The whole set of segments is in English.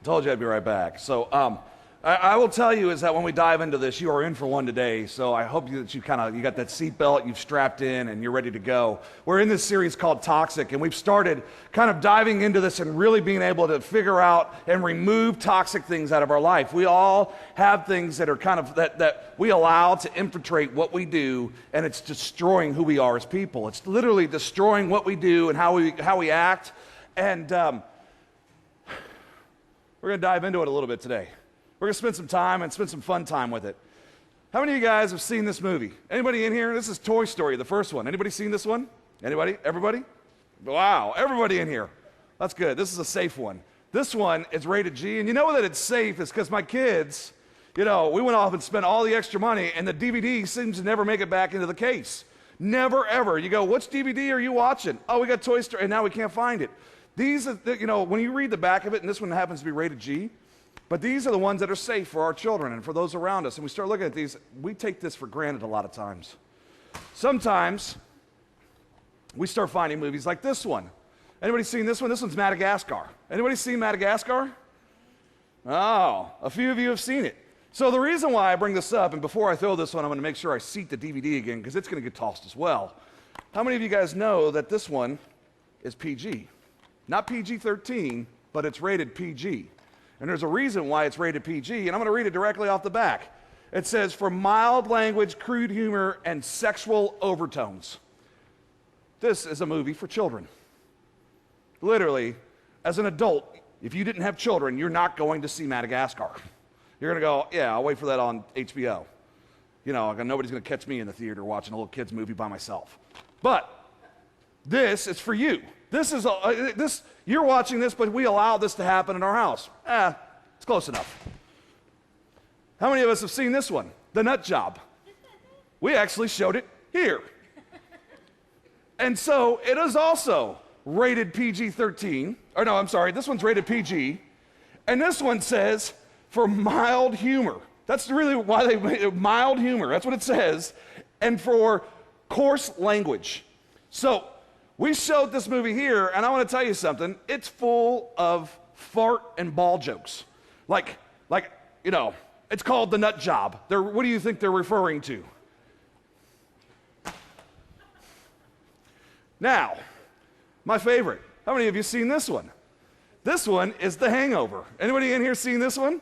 Told you I'd be right back. So I will tell you is that when we dive into this, you are in for one today. So I hope that you got that seatbelt, you've strapped in, and you're ready to go. We're in this series called Toxic, and we've started kind of diving into this and really being able to figure out and remove toxic things out of our life. We all have things that are kind of that we allow to infiltrate what we do, and it's destroying who we are as people. It's literally destroying what we do and how we act. And we're going to dive into it a little bit today. We're going to spend some time and spend some fun time with it. How many of you guys have seen this movie? Anybody in here? This is Toy Story, the first one. Anybody seen this one? Anybody? Everybody? Wow, everybody in here. That's good. This is a safe one. This one is rated G, and you know that it's safe is because my kids, we went off and spent all the extra money, and the DVD seems to never make it back into the case. Never, ever. You go, which DVD are you watching? Oh, we got Toy Story, and now we can't find it. These are, when you read the back of it, and this one happens to be rated G, but these are the ones that are safe for our children and for those around us. And we start looking at these, we take this for granted a lot of times. Sometimes we start finding movies like this one. Anybody seen this one? This one's Madagascar. Anybody seen Madagascar? Oh, a few of you have seen it. So the reason why I bring this up, and before I throw this one, I'm going to make sure I seat the DVD again because it's going to get tossed as well. How many of you guys know that this one is PG? Not PG-13, but it's rated PG. And there's a reason why it's rated PG, and I'm going to read it directly off the back. It says, for mild language, crude humor, and sexual overtones. This is a movie for children. Literally, as an adult, if you didn't have children, you're not going to see Madagascar. You're going to go, yeah, I'll wait for that on HBO. Nobody's going to catch me in the theater watching a little kid's movie by myself. But this is for you. You're watching this, but we allow this to happen in our house. It's close enough. How many of us have seen this one? The Nut Job. We actually showed it here. And so it is also rated PG-13. Or no, I'm sorry, this one's rated PG. And this one says for mild humor. That's really why they made it mild humor. That's what it says. And for coarse language. So we showed this movie here, and I want to tell you something. It's full of fart and ball jokes. It's called The Nut Job. What do you think they're referring to? Now, my favorite. How many of you seen this one? This one is The Hangover. Anybody in here seen this one?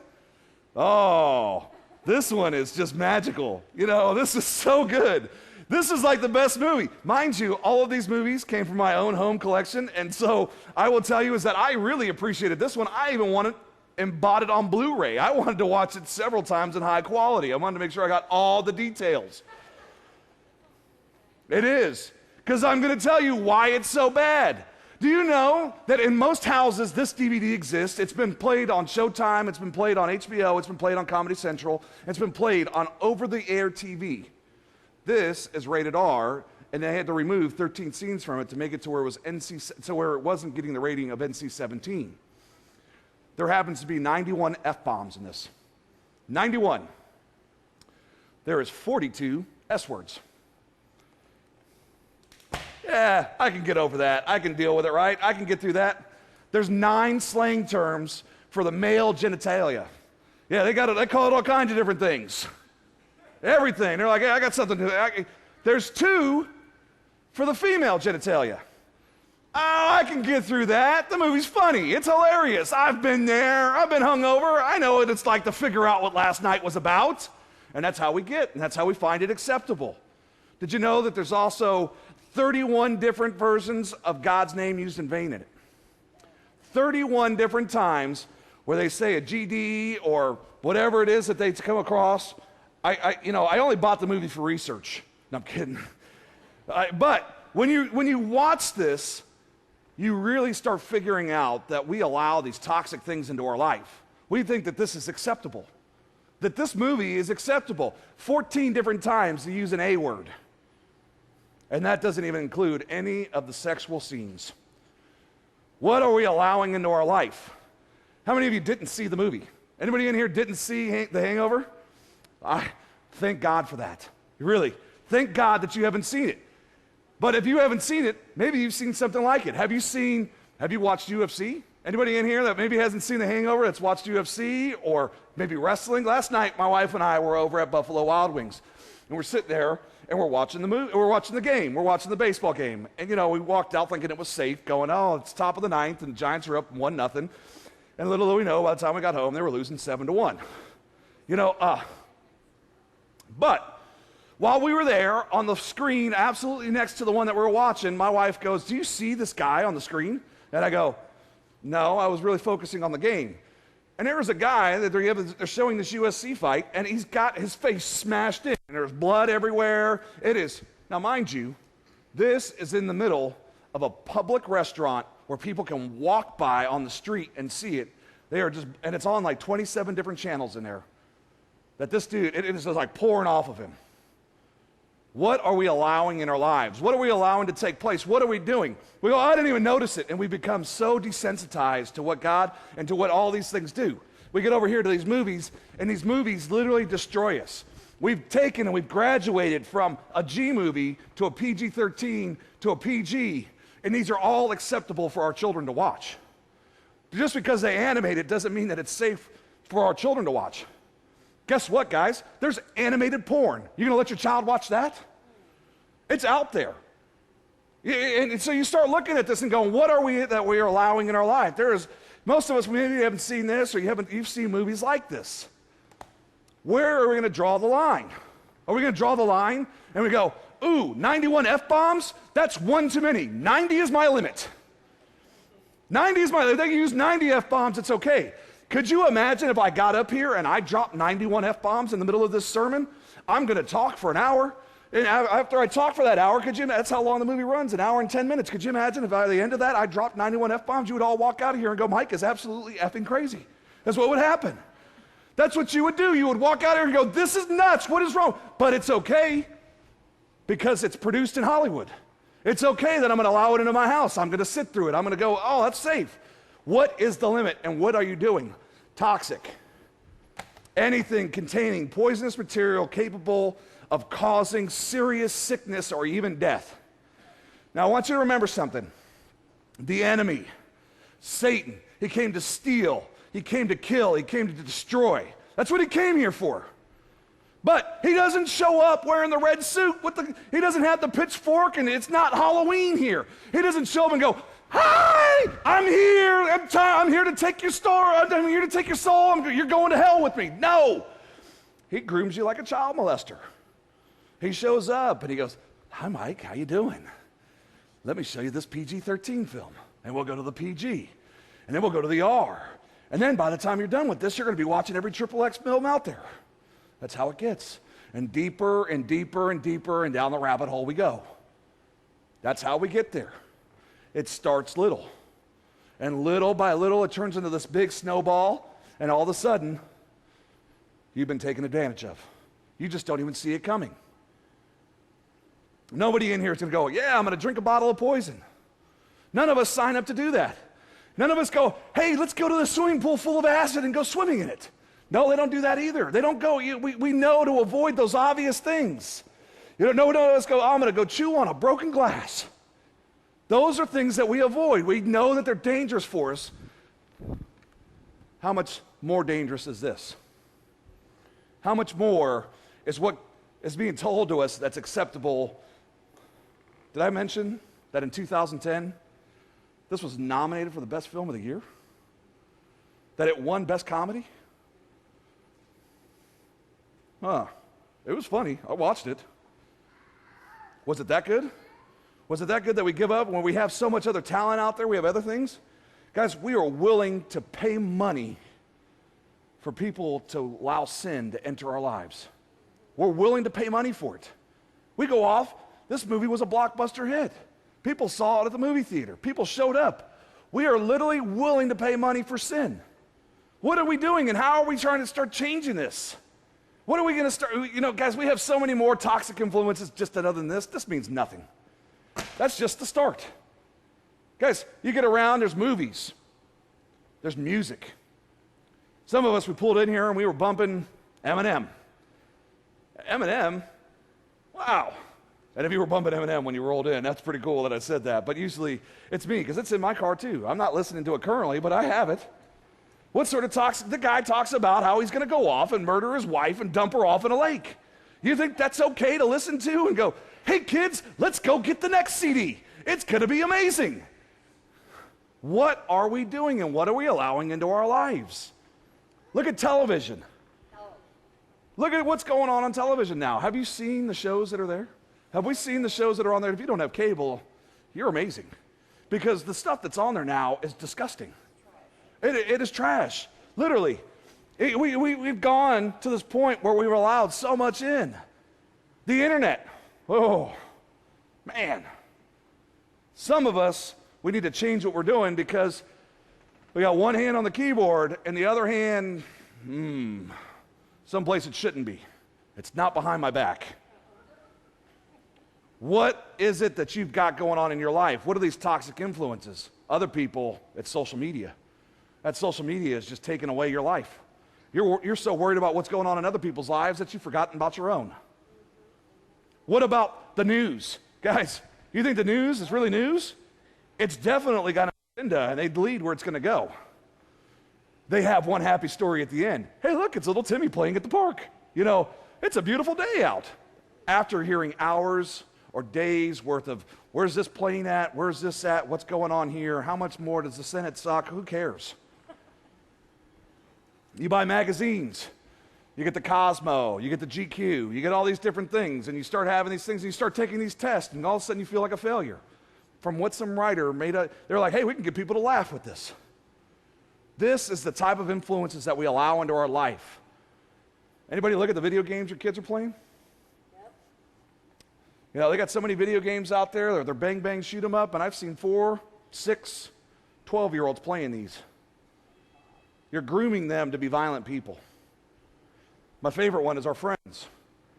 Oh, this one is just magical. This is so good. This is like the best movie. Mind you, all of these movies came from my own home collection, and so I will tell you is that I really appreciated this one. I even wanted and bought it on Blu-ray. I wanted to watch it several times in high quality. I wanted to make sure I got all the details. It is, because I'm going to tell you why it's so bad. Do you know that in most houses this DVD exists? It's been played on Showtime, it's been played on HBO, it's been played on Comedy Central, it's been played on over-the-air TV. This is rated R, and they had to remove 13 scenes from it to make it to where it was where it wasn't getting the rating of NC-17. There happens to be 91 F-bombs in this. 91. There is 42 S-words. Yeah, I can get over that. I can deal with it, right? I can get through that. There's 9 slang terms for the male genitalia. Yeah, they call it all kinds of different things. Everything. They're like, hey, I got something to. There's 2 for the female genitalia. Oh, I can get through that. The movie's funny. It's hilarious. I've been there. I've been hungover. I know what it's like to figure out what last night was about. And that's how we get, and that's how we find it acceptable. Did you know that there's also 31 different versions of God's name used in vain in it? 31 different times where they say a GD or whatever it is that they come across. I only bought the movie for research. No, I'm kidding. But when you watch this, you really start figuring out that we allow these toxic things into our life. We think that this is acceptable, that this movie is acceptable. 14 different times they use an A word. And that doesn't even include any of the sexual scenes. What are we allowing into our life? How many of you didn't see the movie? Anybody in here didn't see The Hangover? I thank God for that. Really, thank God that you haven't seen it. But if you haven't seen it, maybe you've seen something like it. Have you watched UFC? Anybody in here that maybe hasn't seen The Hangover that's watched UFC or maybe wrestling? Last night, my wife and I were over at Buffalo Wild Wings, and we're sitting there, and we're watching the movie. We're watching the game. We're watching the baseball game. And, we walked out thinking it was safe, going, oh, it's top of the ninth, and the Giants are up 1-0. And little do we know, by the time we got home, they were losing 7-1. But while we were there on the screen, absolutely next to the one that we were watching, my wife goes, do you see this guy on the screen? And I go, no, I was really focusing on the game. And there was a guy that they're showing this USC fight, and he's got his face smashed in, and there's blood everywhere. It is. Now, mind you, this is in the middle of a public restaurant where people can walk by on the street and see it. And it's on like 27 different channels in there. That this dude, it is like pouring off of him. What are we allowing in our lives? What are we allowing to take place? What are we doing? We go, I didn't even notice it. And we become so desensitized to what God and to what all these things do. We get over here to these movies, and these movies literally destroy us. We've taken and we've graduated from a G movie to a PG-13 to a PG, and these are all acceptable for our children to watch. Just because they animate it doesn't mean that it's safe for our children to watch. Guess what, guys? There's animated porn. You gonna let your child watch that? It's out there. And so you start looking at this and going, what are we that we are allowing in our life? Most of us maybe haven't seen this, or you've seen movies like this. Where are we gonna draw the line? Are we gonna draw the line and we go, ooh, 91 F-bombs? That's one too many. 90 is my limit. 90 is my limit. If they can use 90 F-bombs, it's okay. Could you imagine if I got up here and I dropped 91 F-bombs in the middle of this sermon? I'm going to talk for an hour. And after I talk for that hour, that's how long the movie runs, an hour and 10 minutes. Could you imagine if by the end of that I dropped 91 F-bombs? You would all walk out of here and go, Mike is absolutely effing crazy. That's what would happen. That's what you would do. You would walk out here and go, this is nuts. What is wrong? But it's okay because it's produced in Hollywood. It's okay that I'm going to allow it into my house. I'm going to sit through it. I'm going to go, oh, that's safe. What is the limit, and what are you doing? Toxic. Anything containing poisonous material capable of causing serious sickness or even death. Now, I want you to remember something. The enemy, Satan, he came to steal, he came to kill, he came to destroy. That's what he came here for. But he doesn't show up wearing the red suit. He doesn't have the pitchfork, and it's not Halloween here. He doesn't show up and go, hi, I'm here. I'm here to take your store. I'm here to take your soul. You're going to hell with me. No. He grooms you like a child molester. He shows up and he goes, hi, Mike, how you doing? Let me show you this PG-13 film. And we'll go to the PG. And then we'll go to the R. And then by the time you're done with this, you're going to be watching every XXX film out there. That's how it gets. And deeper and deeper and deeper and down the rabbit hole we go. That's how we get there. It starts little. And little by little, it turns into this big snowball. And all of a sudden, you've been taken advantage of. You just don't even see it coming. Nobody in here is going to go, yeah, I'm going to drink a bottle of poison. None of us sign up to do that. None of us go, hey, let's go to the swimming pool full of acid and go swimming in it. No, they don't do that either. They don't go, we know to avoid those obvious things. No one of us go, oh, I'm going to go chew on a broken glass. Those are things that we avoid. We know that they're dangerous for us. How much more dangerous is this? How much more is what is being told to us that's acceptable? Did I mention that in 2010, this was nominated for the best film of the year? That it won best comedy? It was funny. I watched it. Was it that good? Was it that good that we give up when we have so much other talent out there? We have other things? Guys, we are willing to pay money for people to allow sin to enter our lives. We're willing to pay money for it. We go off. This movie was a blockbuster hit. People saw it at the movie theater. People showed up. We are literally willing to pay money for sin. What are we doing, and how are we trying to start changing this? What are we going to start? Guys, we have so many more toxic influences just other than this. This means nothing. That's just the start. Guys, you get around, there's movies. There's music. Some of us, we pulled in here and we were bumping Eminem. Eminem? Wow. And if you were bumping Eminem when you rolled in, that's pretty cool that I said that. But usually it's me, because it's in my car too. I'm not listening to it currently, but I have it. What sort of talks? The guy talks about how he's going to go off and murder his wife and dump her off in a lake. You think that's okay to listen to and go, hey kids, let's go get the next CD. It's going to be amazing. What are we doing and what are we allowing into our lives? Look at television. Look at what's going on television now. Have you seen the shows that are there? Have we seen the shows that are on there? If you don't have cable, you're amazing. Because the stuff that's on there now is disgusting. It is trash, literally. We've gone to this point where we've allowed so much in. The internet, oh, man. Some of us, we need to change what we're doing because we got one hand on the keyboard and the other hand, someplace it shouldn't be. It's not behind my back. What is it that you've got going on in your life? What are these toxic influences? Other people, it's social media. That social media is just taking away your life. You're so worried about what's going on in other people's lives that you've forgotten about your own. What about the news? Guys, you think the news is really news? It's definitely got an agenda, and they lead where it's going to go. They have one happy story at the end. Hey, look, it's little Timmy playing at the park. You know, it's a beautiful day out. After hearing hours or days worth of, where's this plane at? Where's this at? What's going on here? How much more does the Senate suck? Who cares? You buy magazines. You get the Cosmo. You get the GQ. You get all these different things, and you start having these things, and you start taking these tests, and all of a sudden you feel like a failure. From what some writer made they're like, hey, we can get people to laugh with this. This is the type of influences that we allow into our life. Anybody look at the video games your kids are playing? Yep. You know, they got so many video games out there. They're bang, bang, shoot 'em up, and I've seen 4, 6, 12-year-olds playing these. You're grooming them to be violent people. My favorite one is our friends.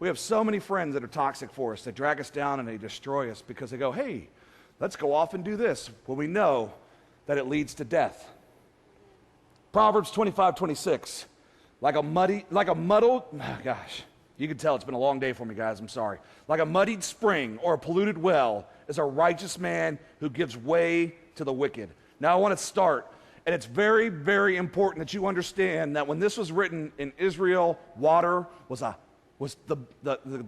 We have so many friends that are toxic for us. They drag us down and they destroy us because they go, hey, let's go off and do this, when we know that it leads to death. Proverbs 25:26. Like a muddled, gosh, you can tell it's been a long day for me, guys, I'm sorry. Like a muddied spring or a polluted well is a righteous man who gives way to the wicked. Now I want to start, and it's very, very important that you understand that when this was written in Israel, water was the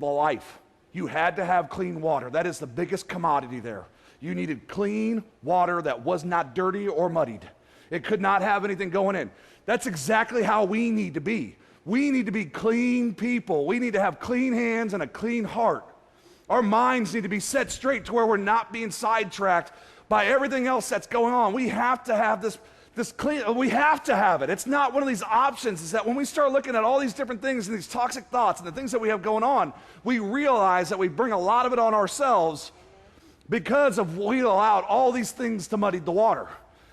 life. You had to have clean water. That is the biggest commodity there. You needed clean water that was not dirty or muddied. It could not have anything going in. That's exactly how we need to be. We need to be clean people. We need to have clean hands and a clean heart. Our minds need to be set straight to where we're not being sidetracked by everything else that's going on. We have to have this clean, we have to have it. It's not one of these options. It's that when we start looking at all these different things and these toxic thoughts and the things that we have going on, we realize that we bring a lot of it on ourselves because of we allowed all these things to muddy the water.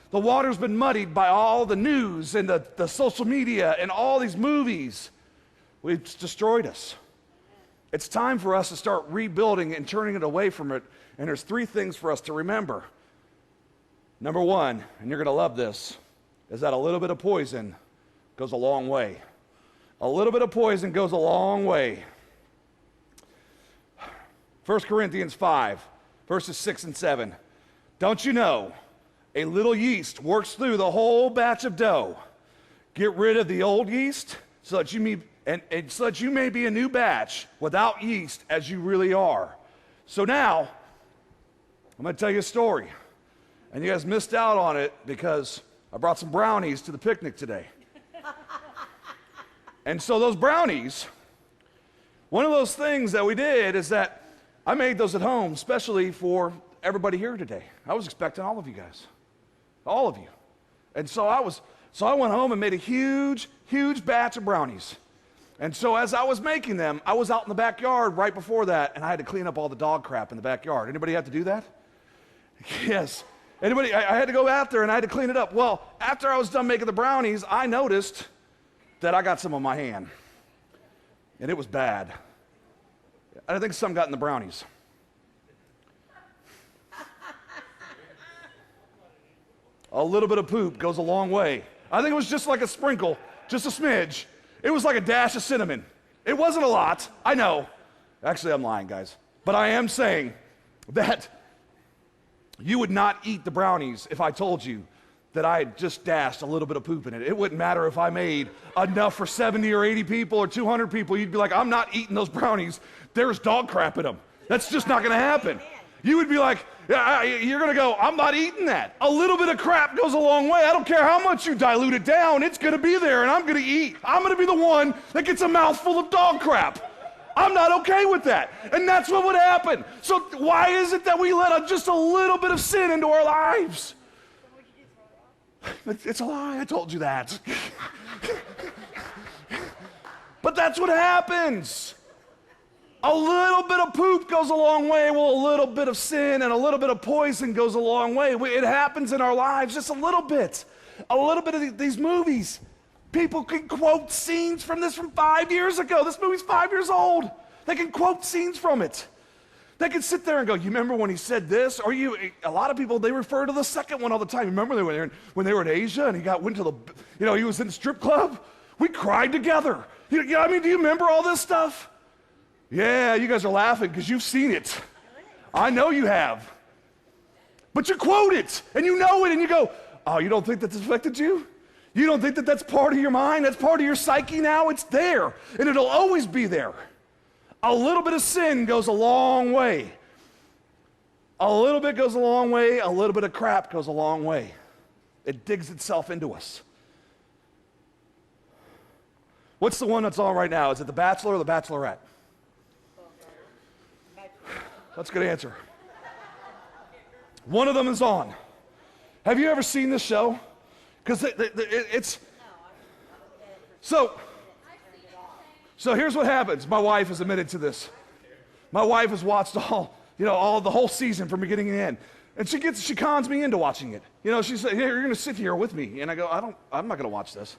The water's been muddied by all the news and the social media and all these movies. It's destroyed us. It's time for us to start rebuilding and turning it away from it. And there's 3 things for us to remember. Number 1, and you're going to love this, is that a little bit of poison goes a long way. A little bit of poison goes a long way. 1 Corinthians 5, verses 6 and 7. Don't you know? A little yeast works through the whole batch of dough. Get rid of the old yeast so that you may be a new batch without yeast as you really are. So now, I'm going to tell you a story. And you guys missed out on it because I brought some brownies to the picnic today. And so those brownies, one of those things that we did is that I made those at home, especially for everybody here today. I was expecting all of you guys. All of you. And so I went home and made a huge, huge batch of brownies. And so as I was making them, I was out in the backyard right before that, and I had to clean up all the dog crap in the backyard. Anybody have to do that? Yes. Anybody? I had to go out there and I had to clean it up. Well, after I was done making the brownies, I noticed that I got some on my hand. And it was bad. I think some got in the brownies. A little bit of poop goes a long way. I think it was just like a sprinkle, just a smidge. It was like a dash of cinnamon. It wasn't a lot, I know. Actually, I'm lying, guys. But I am saying that you would not eat the brownies if I told you that I had just dashed a little bit of poop in it. It wouldn't matter if I made enough for 70 or 80 people or 200 people. You'd be like, I'm not eating those brownies. There's dog crap in them. That's just not going to happen. You would be like, you're going to go, I'm not eating that. A little bit of crap goes a long way. I don't care how much you dilute it down. It's going to be there, and I'm going to eat. I'm going to be the one that gets a mouthful of dog crap. I'm not okay with that. And that's what would happen. So why is it that we let just a little bit of sin into our lives? It's a lie. I told you that. But that's what happens. A little bit of poop goes a long way. Well, a little bit of sin and a little bit of poison goes a long way. It happens in our lives just a little bit. A little bit of these movies. People can quote scenes from this from 5 years ago. This movie's 5 years old. They can quote scenes from it. They can sit there and go, you remember when he said this? Or a lot of people, they refer to the second one all the time. Remember when they were in Asia and went to the, he was in the strip club? We cried together. Do you remember all this stuff? Yeah, you guys are laughing because you've seen it. I know you have. But you quote it, and you know it, and you go, oh, you don't think that this affected you? You don't think that that's part of your mind? That's part of your psyche now? It's there, and it'll always be there. A little bit of sin goes a long way. A little bit goes a long way. A little bit of crap goes a long way. It digs itself into us. What's the one that's on right now? Is it The Bachelor or The Bachelorette? That's a good answer. One of them is on. Have you ever seen this show? Because it's... So here's what happens. My wife has admitted to this. My wife has watched the whole season from beginning to end. And she cons me into watching it. She said, here, you're going to sit here with me. And I go, I'm not going to watch this.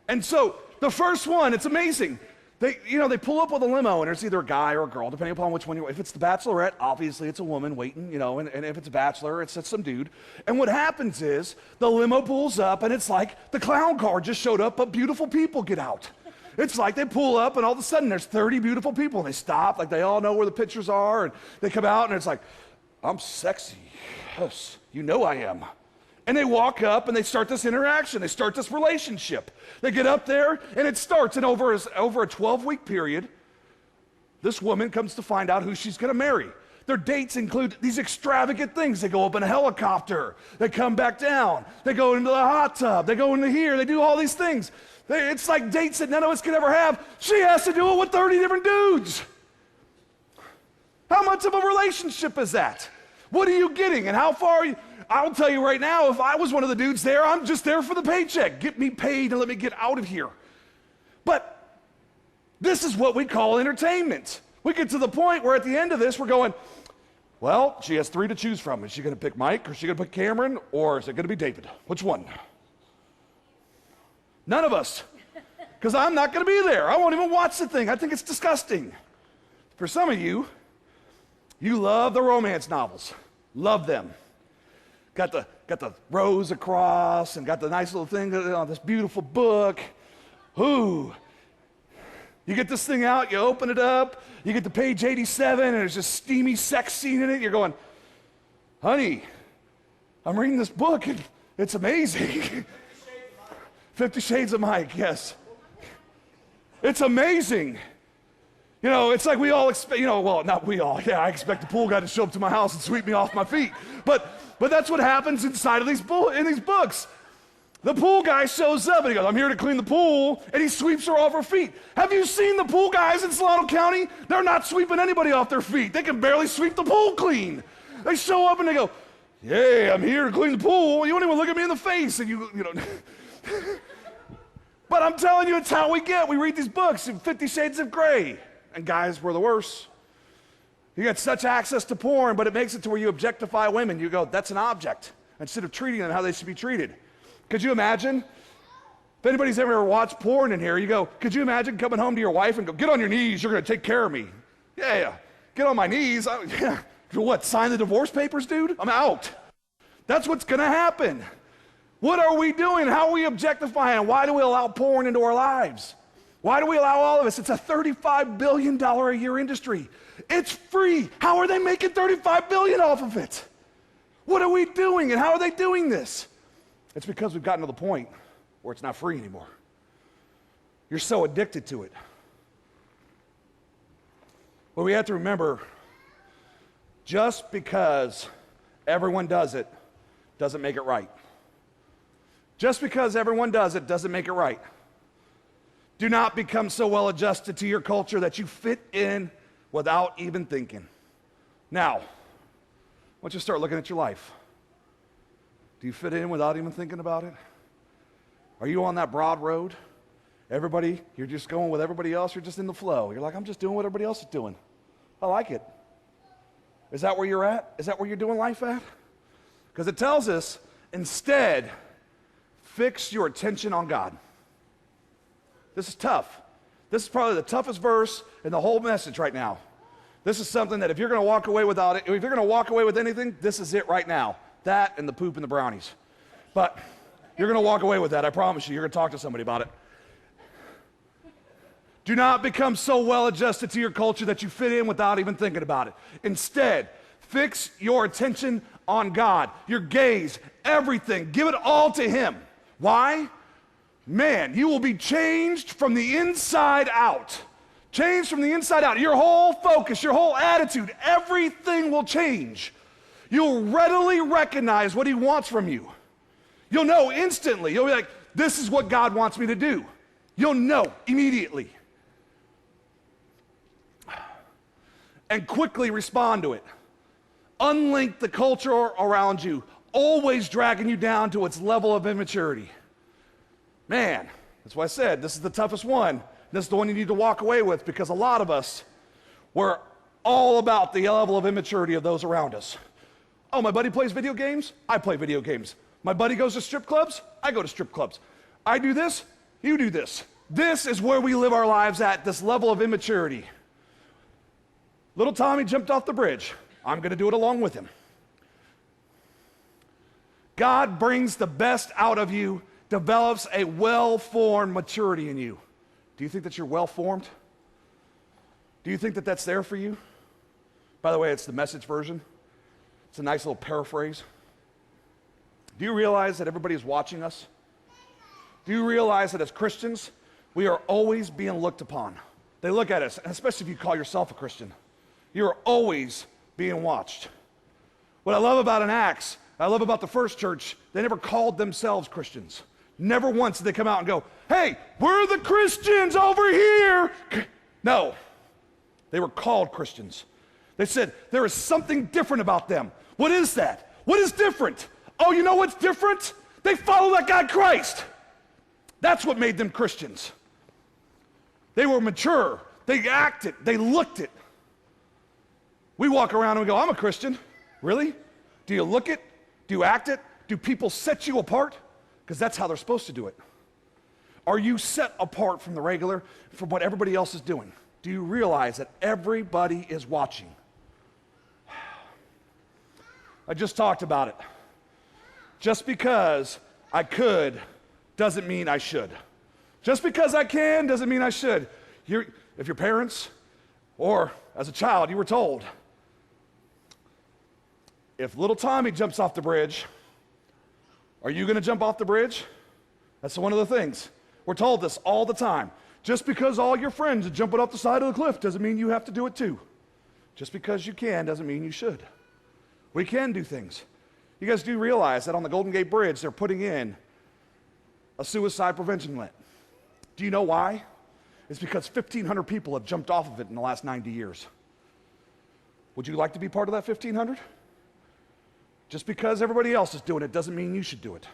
And so the first one, it's amazing. They pull up with a limo, and it's either a guy or a girl, depending upon which one if it's the Bachelorette, obviously it's a woman waiting, and if it's a bachelor, it's some dude. And what happens is the limo pulls up, and it's like the clown car just showed up, but beautiful people get out. It's like they pull up, and all of a sudden there's 30 beautiful people, and they stop, like they all know where the pictures are, and they come out, and it's like, I'm sexy. Yes, you know I am. And they walk up and they start this interaction. They start this relationship. They get up there and it starts. And over a 12-week period, this woman comes to find out who she's going to marry. Their dates include these extravagant things. They go up in a helicopter. They come back down. They go into the hot tub. They go into here. They do all these things. It's like dates that none of us could ever have. She has to do it with 30 different dudes. How much of a relationship is that? What are you getting and how far are you? I'll tell you right now, if I was one of the dudes there, I'm just there for the paycheck. Get me paid and let me get out of here. But this is what we call entertainment. We get to the point where at the end of this, we're going, well, she has 3 to choose from. Is she going to pick Mike, or is she going to pick Cameron, or is it going to be David? Which one? None of us. Because I'm not going to be there. I won't even watch the thing. I think it's disgusting. For some of you, you love the romance novels. Love them. Got the rose across and got the nice little thing on this beautiful book. Ooh. You get this thing out, you open it up, you get to page 87 and there's just steamy sex scene in it. You're going, honey, I'm reading this book and it's amazing. 50 Shades of Mike, yes. It's amazing. It's like we all expect, well, not we all. Yeah, I expect the pool guy to show up to my house and sweep me off my feet. But that's what happens inside of these books. The pool guy shows up and he goes, I'm here to clean the pool, and he sweeps her off her feet. Have you seen the pool guys in Solano County? They're not sweeping anybody off their feet. They can barely sweep the pool clean. They show up and they go, yeah, I'm here to clean the pool. You won't even look at me in the face. And you know. But I'm telling you, it's how we get. We read these books, 50 Shades of Grey. And guys, we're the worst. You get such access to porn, but it makes it to where you objectify women. You go, that's an object, instead of treating them how they should be treated. Could you imagine? If anybody's ever watched porn in here, you go, could you imagine coming home to your wife and go, get on your knees, you're going to take care of me. Yeah, get on my knees. Yeah. What, sign the divorce papers, dude? I'm out. That's what's going to happen. What are we doing? How are we objectifying? Why do we allow porn into our lives? Why do we allow all of this? It's a $35 billion a year industry. It's free. How are they making $35 billion off of it? What are we doing and how are they doing this? It's because we've gotten to the point where it's not free anymore. You're so addicted to it. But we have to remember, just because everyone does it doesn't make it right. Just because everyone does it doesn't make it right. Do not become so well adjusted to your culture that you fit in without even thinking. Now, I want you to start looking at your life. Do you fit in without even thinking about it? Are you on that broad road? Everybody, you're just going with everybody else, you're just in the flow. You're like, I'm just doing what everybody else is doing. I like it. Is that where you're at? Is that where you're doing life at? Because it tells us, instead, fix your attention on God. This is tough. This is probably the toughest verse in the whole message right now. This is something that if you're going to walk away without it, if you're going to walk away with anything, this is it right now. That and the poop and the brownies. But you're going to walk away with that, I promise you. You're going to talk to somebody about it. Do not become so well adjusted to your culture that you fit in without even thinking about it. Instead, fix your attention on God, your gaze, everything. Give it all to Him. Why? Man, you will be changed from the inside out. Changed from the inside out. Your whole focus, your whole attitude, everything will change. You'll readily recognize what He wants from you. You'll know instantly. You'll be like, this is what God wants me to do. You'll know immediately. And quickly respond to it. Unlink the culture around you, always dragging you down to its level of immaturity. Man, that's why I said this is the toughest one. This is the one you need to walk away with, because a lot of us, we're all about the level of immaturity of those around us. Oh, my buddy plays video games? I play video games. My buddy goes to strip clubs? I go to strip clubs. I do this? You do this. This is where we live our lives at, this level of immaturity. Little Tommy jumped off the bridge. I'm going to do it along with him. God brings the best out of you, develops a well-formed maturity in you. Do you think that you're well-formed? Do you think that that's there for you? By the way, it's the Message version. It's a nice little paraphrase. Do you realize that everybody is watching us? Do you realize that as Christians, we are always being looked upon? They look at us, and especially if you call yourself a Christian. You're always being watched. What I love about an Acts, I love about the first church, they never called themselves Christians. Never once did they come out and go, hey, we're the Christians over here. No, they were called Christians. They said, there is something different about them. What is that? What is different? Oh, you know what's different? They follow that God Christ. That's what made them Christians. They were mature. They acted. They looked it. We walk around and we go, I'm a Christian. Really? Do you look it? Do you act it? Do people set you apart? Because that's how they're supposed to do it. Are you set apart from the regular, from what everybody else is doing? Do you realize that everybody is watching? I just talked about it. Just because I could doesn't mean I should. Just because I can doesn't mean I should. If your parents or as a child you were told, if little Tommy jumps off the bridge, are you going to jump off the bridge? That's one of the things. We're told this all the time. Just because all your friends are jumping off the side of the cliff doesn't mean you have to do it too. Just because you can doesn't mean you should. We can do things. You guys do realize that on the Golden Gate Bridge, they're putting in a suicide prevention net. Do you know why? It's because 1,500 people have jumped off of it in the last 90 years. Would you like to be part of that 1,500? Just because everybody else is doing it doesn't mean you should do it.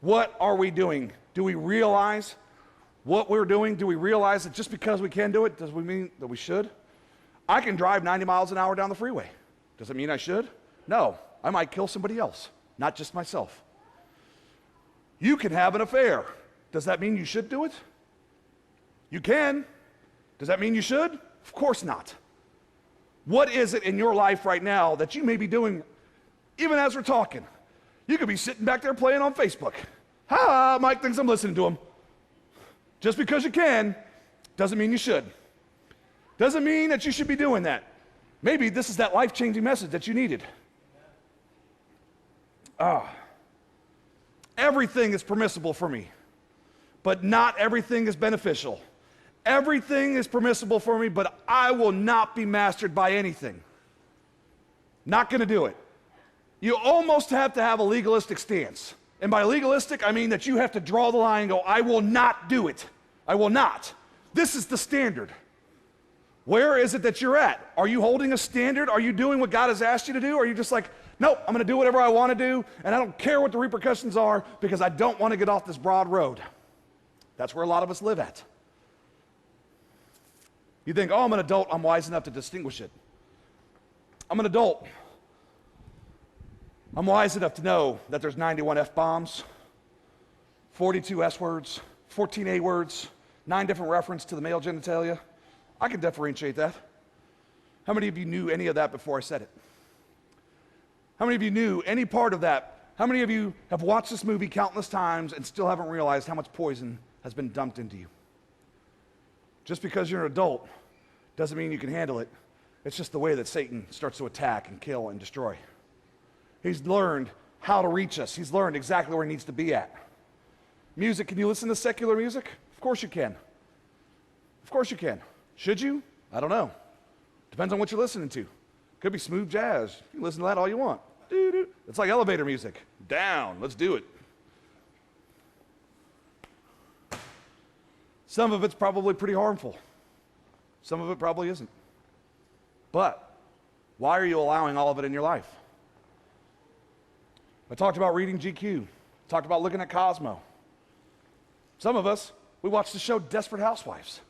What are we doing? Do we realize what we're doing? Do we realize that just because we can do it, does it mean that we should? I can drive 90 miles an hour down the freeway. Does it mean I should? No. I might kill somebody else, not just myself. You can have an affair. Does that mean you should do it? You can. Does that mean you should? Of course not. What is it in your life right now that you may be doing even as we're talking? You could be sitting back there playing on Facebook. Ha, Mike thinks I'm listening to him. Just because you can doesn't mean you should. Doesn't mean that you should be doing that. Maybe this is that life-changing message that you needed. Everything is permissible for me, but not everything is beneficial. Everything is permissible for me, but I will not be mastered by anything. Not going to do it. You almost have to have a legalistic stance. And by legalistic, I mean that you have to draw the line and go, I will not do it. I will not. This is the standard. Where is it that you're at? Are you holding a standard? Are you doing what God has asked you to do? Or are you just like, nope, I'm going to do whatever I want to do, and I don't care what the repercussions are because I don't want to get off this broad road? That's where a lot of us live at. You think, oh, I'm an adult, I'm wise enough to distinguish it. I'm an adult. I'm wise enough to know that there's 91 F-bombs, 42 S-words, 14 A-words, 9 different references to the male genitalia. I can differentiate that. How many of you knew any of that before I said it? How many of you knew any part of that? How many of you have watched this movie countless times and still haven't realized how much poison has been dumped into you? Just because you're an adult doesn't mean you can handle it. It's just the way that Satan starts to attack and kill and destroy. He's learned how to reach us. He's learned exactly where he needs to be at. Music, can you listen to secular music? Of course you can. Of course you can. Should you? I don't know. Depends on what you're listening to. Could be smooth jazz. You can listen to that all you want. It's like elevator music. Down, let's do it. Some of it's probably pretty harmful. Some of it probably isn't. But why are you allowing all of it in your life? I talked about reading GQ. Talked about looking at Cosmo. Some of us, we watch the show Desperate Housewives.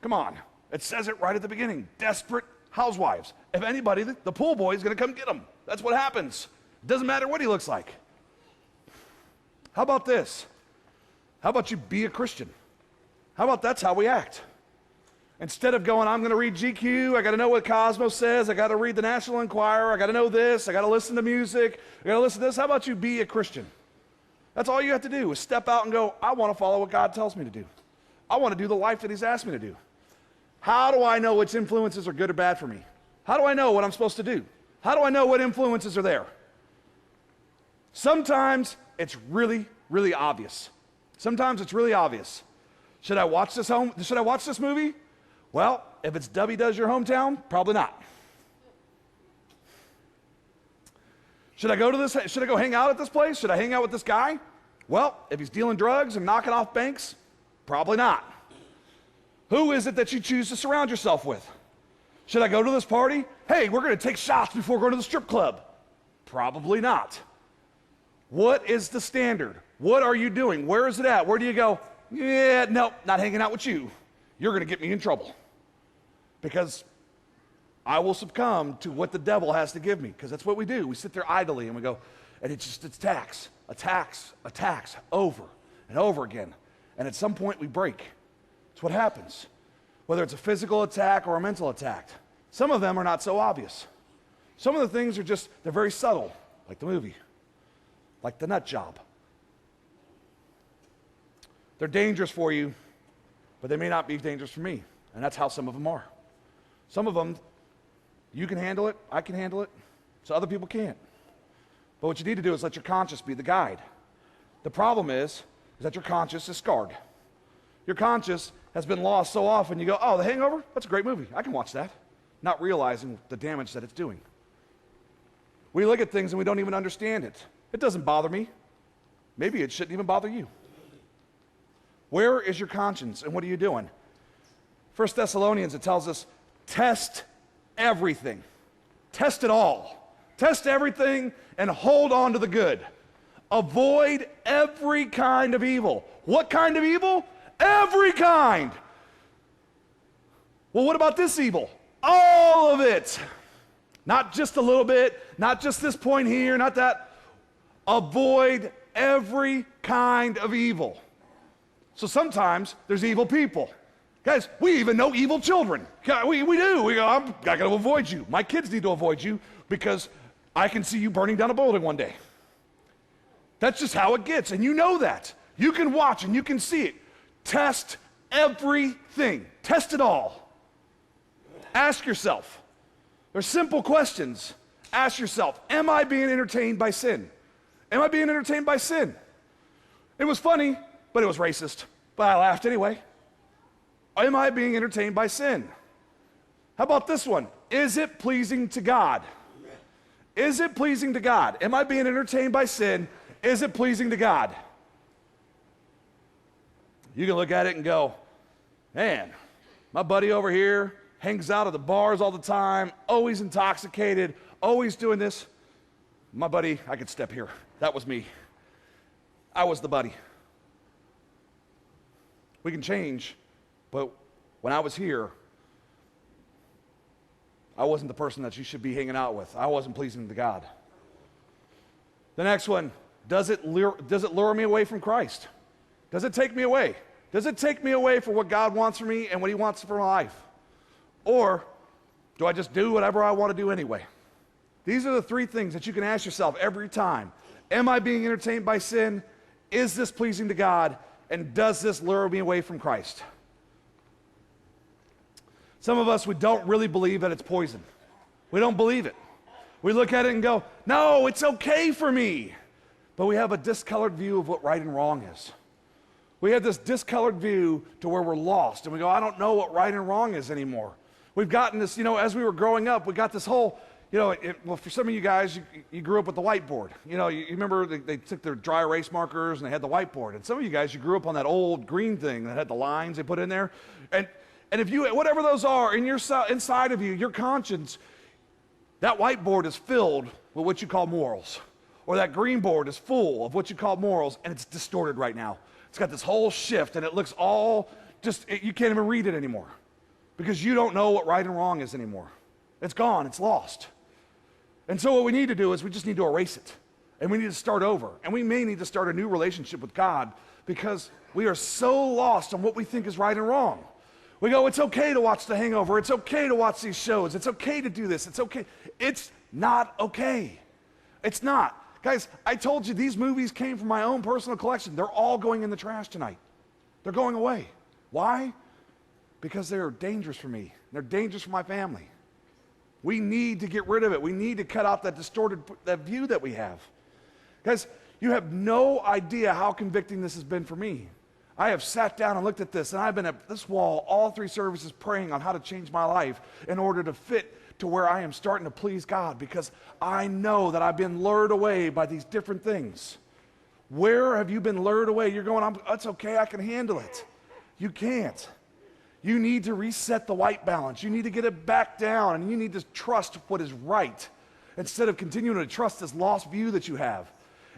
Come on. It says it right at the beginning. Desperate Housewives. If anybody, the pool boy is going to come get them. That's what happens. It doesn't matter what he looks like. How about this? How about you be a Christian? How about that's how we act? Instead of going, I'm going to read GQ, I got to know what Cosmo says, I got to read the National Enquirer, I got to know this, I got to listen to music, I got to listen to this. How about you be a Christian? That's all you have to do is step out and go, I want to follow what God tells me to do. I want to do the life that he's asked me to do. How do I know which influences are good or bad for me? How do I know what I'm supposed to do? How do I know what influences are there? Sometimes it's really, really obvious. Sometimes it's really obvious. Should I watch this movie? Well, if it's Debbie Does Your Hometown, probably not. Should I go hang out at this place? Should I hang out with this guy? Well, if he's dealing drugs and knocking off banks, probably not. Who is it that you choose to surround yourself with? Should I go to this party? Hey, we're going to take shots before going to the strip club. Probably not. What is the standard? What are you doing? Where is it at? Where do you go? Yeah, nope, not hanging out with you. You're going to get me in trouble. Because I will succumb to what the devil has to give me. Because that's what we do. We sit there idly and we go, and it's attacks, over and over again. And at some point we break. It's what happens. Whether it's a physical attack or a mental attack. Some of them are not so obvious. Some of the things are just, they're very subtle, like the movie, like the nut job. They're dangerous for you, but they may not be dangerous for me. And that's how some of them are. Some of them, you can handle it, I can handle it, so other people can't. But what you need to do is let your conscience be the guide. The problem is that your conscience is scarred. Your conscience has been lost so often, you go, oh, The Hangover? That's a great movie. I can watch that. Not realizing the damage that it's doing. We look at things and we don't even understand it. It doesn't bother me. Maybe it shouldn't even bother you. Where is your conscience and what are you doing? 1 Thessalonians, it tells us, test everything. Test it all. Test everything and hold on to the good. Avoid every kind of evil. What kind of evil? Every kind. Well, what about this evil? All of it. Not just a little bit, not just this point here, not that. Avoid every kind of evil. So sometimes there's evil people. Guys, we even know evil children. We do. We go, I got to avoid you. My kids need to avoid you because I can see you burning down a building one day. That's just how it gets, and you know that. You can watch and you can see it. Test everything. Test it all. Ask yourself. They're simple questions. Ask yourself, am I being entertained by sin? Am I being entertained by sin? It was funny, but it was racist. But I laughed anyway. Am I being entertained by sin? How about this one? Is it pleasing to God? Is it pleasing to God? Am I being entertained by sin? Is it pleasing to God? You can look at it and go, man, my buddy over here hangs out at the bars all the time, always intoxicated, always doing this. My buddy, I could step here. That was me. I was the buddy. We can change, but when I was here, I wasn't the person that you should be hanging out with. I wasn't pleasing to God. The next one, does it lure me away from Christ? Does it take me away? Does it take me away from what God wants for me and what he wants for my life? Or do I just do whatever I want to do anyway? These are the three things that you can ask yourself every time. Am I being entertained by sin? Is this pleasing to God? And does this lure me away from Christ? Some of us, we don't really believe that it's poison. We don't believe it. We look at it and go, no, it's okay for me. But we have a discolored view of what right and wrong is. We have this discolored view to where we're lost. And we go, I don't know what right and wrong is anymore. We've gotten this, as we were growing up, we got this whole, well, for some of you guys, you grew up with the whiteboard. You remember they took their dry erase markers and they had the whiteboard. And some of you guys, you grew up on that old green thing that had the lines they put in there. And if you, whatever those are, inside of you, your conscience, that whiteboard is filled with what you call morals. Or that green board is full of what you call morals, and it's distorted right now. It's got this whole shift, and it looks all you can't even read it anymore. Because you don't know what right and wrong is anymore. It's gone, it's lost. And so what we need to do is we just need to erase it. And we need to start over. And we may need to start a new relationship with God because we are so lost on what we think is right and wrong. We go, it's okay to watch The Hangover. It's okay to watch these shows. It's okay to do this. It's okay. It's not okay. It's not. Guys, I told you these movies came from my own personal collection. They're all going in the trash tonight. They're going away. Why? Because they're dangerous for me. They're dangerous for my family. We need to get rid of it. We need to cut out that distorted that view that we have. Guys, you have no idea how convicting this has been for me. I have sat down and looked at this, and I've been at this wall all three services praying on how to change my life in order to fit to where I am starting to please God, because I know that I've been lured away by these different things. Where have you been lured away? You're going, it's okay, I can handle it. You can't. You need to reset the white balance. You need to get it back down, and you need to trust what is right instead of continuing to trust this lost view that you have.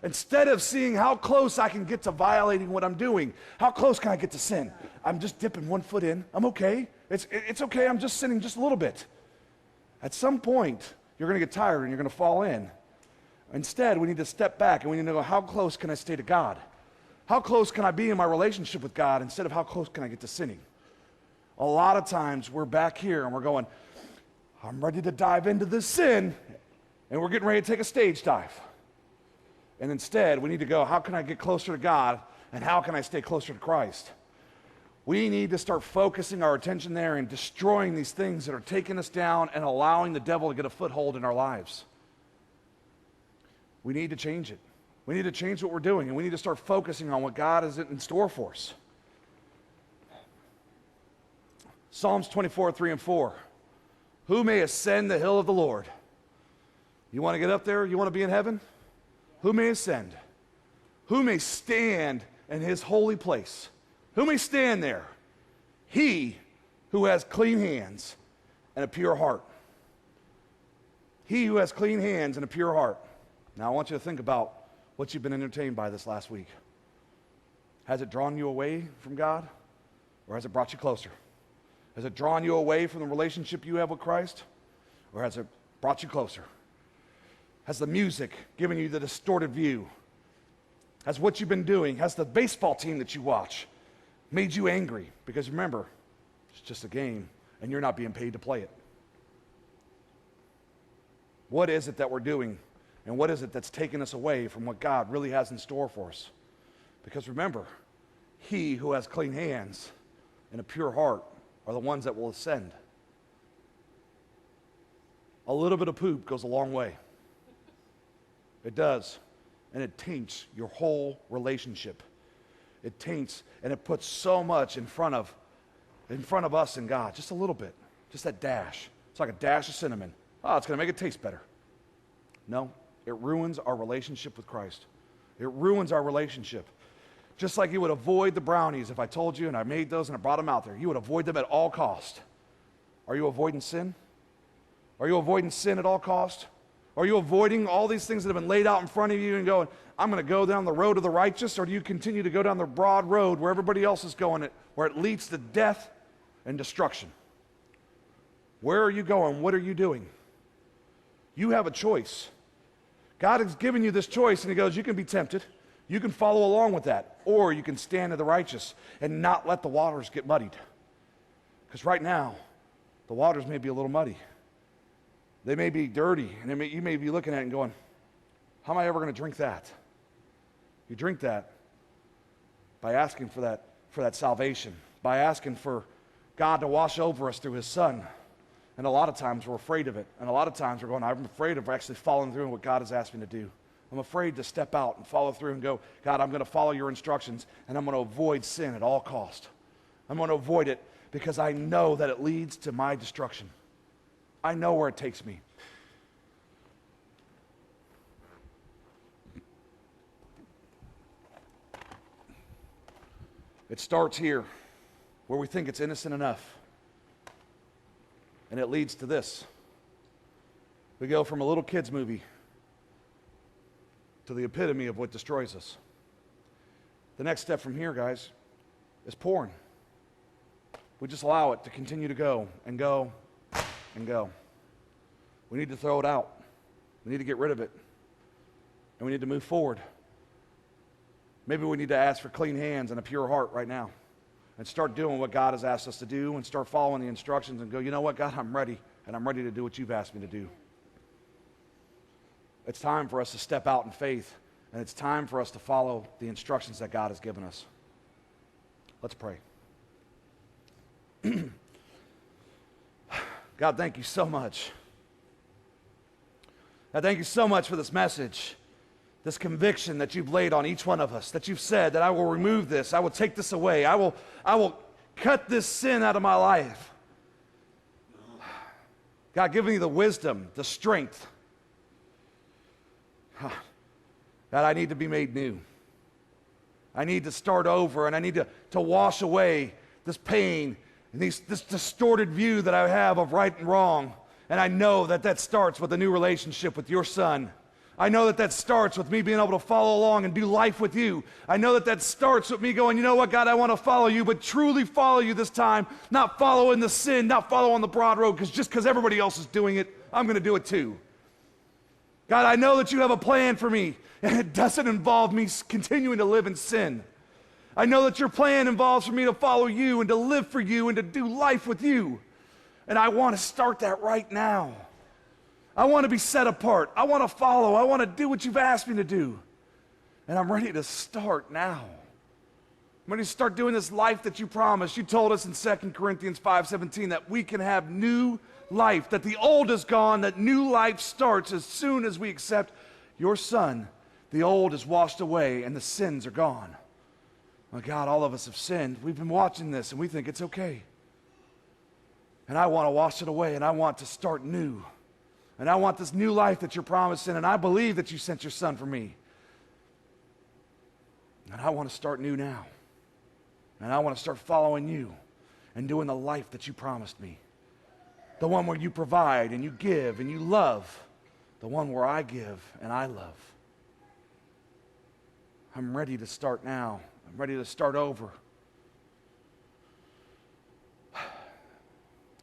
Instead of seeing how close I can get to violating what I'm doing, how close can I get to sin? I'm just dipping one foot in. I'm okay. It's okay. I'm just sinning just a little bit. At some point, you're going to get tired and you're going to fall in. Instead, we need to step back and we need to go, how close can I stay to God? How close can I be in my relationship with God instead of how close can I get to sinning? A lot of times we're back here and we're going, I'm ready to dive into this sin, and we're getting ready to take a stage dive. And instead, we need to go, how can I get closer to God, and how can I stay closer to Christ? We need to start focusing our attention there and destroying these things that are taking us down and allowing the devil to get a foothold in our lives. We need to change it. We need to change what we're doing, and we need to start focusing on what God has in store for us. Psalms 24, 3 and 4. Who may ascend the hill of the Lord? You want to get up there? You want to be in heaven? Who may ascend? Who may stand in his holy place? Who may stand there? He who has clean hands and a pure heart. He who has clean hands and a pure heart. Now I want you to think about what you've been entertained by this last week. Has it drawn you away from God, or has it brought you closer? Has it drawn you away from the relationship you have with Christ, or has it brought you closer? Has the music given you the distorted view? Has what you've been doing, has the baseball team that you watch made you angry? Because remember, it's just a game, and you're not being paid to play it. What is it that we're doing, and what is it that's taking us away from what God really has in store for us? Because remember, he who has clean hands and a pure heart are the ones that will ascend. A little bit of poop goes a long way. It does. And it taints your whole relationship. It taints and it puts so much in front of us and God. Just a little bit. Just that dash. It's like a dash of cinnamon. Oh, it's going to make it taste better. No, it ruins our relationship with Christ. It ruins our relationship. Just like you would avoid the brownies if I told you and I made those and I brought them out there. You would avoid them at all cost. Are you avoiding sin? Are you avoiding sin at all cost? Are you avoiding all these things that have been laid out in front of you and going, I'm going to go down the road of the righteous? Or do you continue to go down the broad road where everybody else is going, where it leads to death and destruction? Where are you going? What are you doing? You have a choice. God has given you this choice, and he goes, you can be tempted. You can follow along with that, or you can stand to the righteous and not let the waters get muddied. Because right now, the waters may be a little muddy. They may be dirty, and you may be looking at it and going, how am I ever going to drink that? You drink that by asking for that salvation, by asking for God to wash over us through his Son. And a lot of times we're afraid of it. And a lot of times we're going, I'm afraid of actually following through on what God has asked me to do. I'm afraid to step out and follow through and go, God, I'm going to follow your instructions, and I'm going to avoid sin at all cost. I'm going to avoid it because I know that it leads to my destruction. I know where it takes me. It starts here, where we think it's innocent enough. And it leads to this. We go from a little kid's movie to the epitome of what destroys us. The next step from here, guys, is porn. We just allow it to continue to go and go and go. We need to throw it out. We need to get rid of it. And we need to move forward. Maybe we need to ask for clean hands and a pure heart right now and start doing what God has asked us to do and start following the instructions and go, you know what, God, I'm ready, and I'm ready to do what you've asked me to do. It's time for us to step out in faith, and it's time for us to follow the instructions that God has given us. Let's pray. God, thank you so much. God, thank you so much for this message, this conviction that you've laid on each one of us, that you've said that I will remove this, I will take this away, I will cut this sin out of my life. God, give me the wisdom, the strength. God, I need to be made new. I need to start over, and I need to wash away this pain and this distorted view that I have of right and wrong. And I know that starts with a new relationship with your Son. I know that starts with me being able to follow along and do life with you. I know that starts with me going, you know what, God, I want to follow you, but truly follow you this time, not following the sin, not following the broad road, just because everybody else is doing it, I'm going to do it too. God, I know that you have a plan for me, and it doesn't involve me continuing to live in sin. I know that your plan involves for me to follow you and to live for you and to do life with you. And I want to start that right now. I want to be set apart. I want to follow. I want to do what you've asked me to do. And I'm ready to start now. I'm ready to start doing this life that you promised. You told us in 2 Corinthians 5:17 that we can have new life, that the old is gone, that new life starts as soon as we accept your Son. The old is washed away and the sins are gone. Oh God, all of us have sinned. We've been watching this and we think it's okay. And I want to wash it away, and I want to start new. And I want this new life that you're promising, and I believe that you sent your Son for me. And I want to start new now. And I want to start following you and doing the life that you promised me. The one where you provide and you give and you love. The one where I give and I love. I'm ready to start now. I'm ready to start over.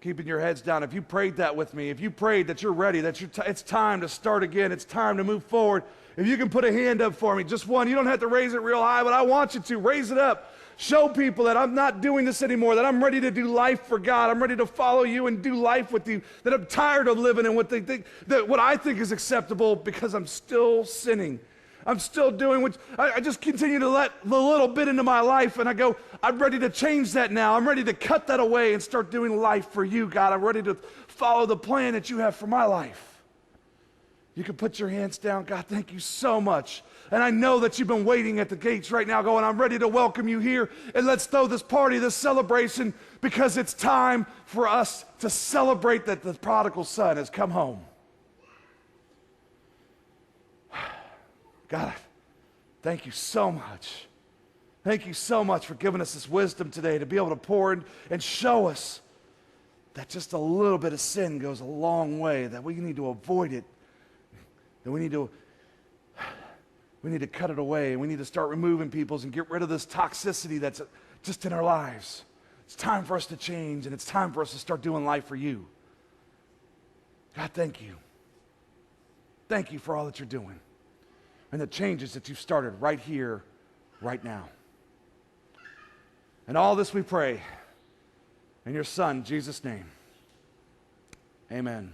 Keeping your heads down. If you prayed that with me, if you prayed that you're ready, that it's time to start again, it's time to move forward, if you can put a hand up for me, just one. You don't have to raise it real high, but I want you to. Raise it up. Show people that I'm not doing this anymore, that I'm ready to do life for God. I'm ready to follow you and do life with you, that I'm tired of living in what I think is acceptable because I'm still sinning. I'm still doing what I just continue to let the little bit into my life, and I go, I'm ready to change that now. I'm ready to cut that away and start doing life for you, God. I'm ready to follow the plan that you have for my life. You can put your hands down. God, thank you so much. And I know that you've been waiting at the gates right now going, I'm ready to welcome you here, and let's throw this party, this celebration, because it's time for us to celebrate that the prodigal son has come home. God, thank you so much. Thank you so much for giving us this wisdom today to be able to pour in and show us that just a little bit of sin goes a long way, that we need to avoid it, that we need to cut it away, and we need to start removing people's and get rid of this toxicity that's just in our lives. It's time for us to change, and it's time for us to start doing life for you. God, thank you. Thank you for all that you're doing and the changes that you've started right here, right now. And all this we pray in your Son, Jesus' name. Amen.